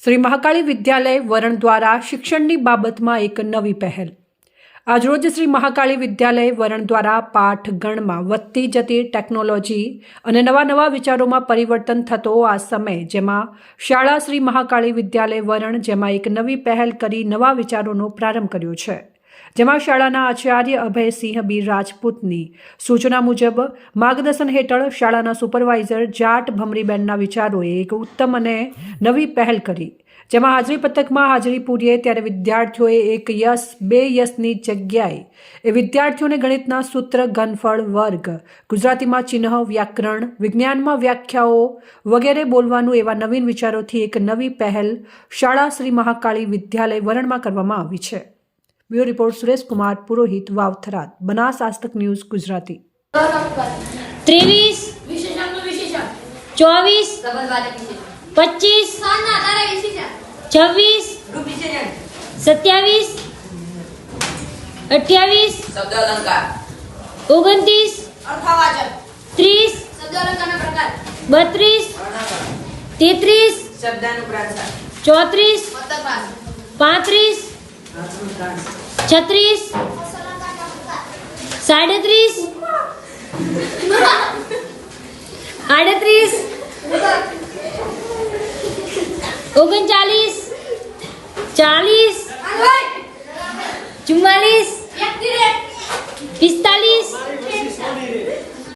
શ્રી મહાકાળી વિદ્યાલય વરણ દ્વારા શિક્ષણની બાબતમાં એક નવી પહેલ। આજરોજ શ્રી મહાકાળી વિદ્યાલય વરણ દ્વારા પાઠગણમાં વધતી જતી ટેકનોલોજી અને નવા વિચારોમાં પરિવર્તન થતો આ સમય જેમાં શાળા શ્રી મહાકાળી વિદ્યાલય વરણ જેમાં એક નવી પહેલ કરી નવા વિચારોનો પ્રારંભ કર્યો છે, જેમાં શાળાના આચાર્ય અભયસિંહ બી રાજપૂતની સૂચના મુજબ માર્ગદર્શન હેઠળ શાળાના સુપરવાઇઝર જાટ ભમરીબેનના વિચારોએ એક ઉત્તમ અને નવી પહેલ કરી, જેમાં હાજરી પત્રકમાં હાજરી પૂરીએ ત્યારે વિદ્યાર્થીઓએ એક યસ બે યસની જગ્યાએ એ વિદ્યાર્થીઓને ગણિતના સૂત્ર, ઘનફળ, વર્ગ, ગુજરાતીમાં ચિહ્ન, વ્યાકરણ, વિજ્ઞાનમાં વ્યાખ્યાઓ વગેરે બોલવાનું એવા નવીન વિચારોથી એક નવી પહેલ શાળા શ્રી મહાકાળી વિદ્યાલય વરણમાં કરવામાં આવી છે। બ્યુરો રિપોર્ટ સુરેશ કુમાર પુરોહિત, વાવથરાદ, બનાસ આસ્તક ન્યૂઝ ગુજરાતી। 23 24 25 26 27 28 29 30 32 33 34 35 36 37 38 39 40 44 45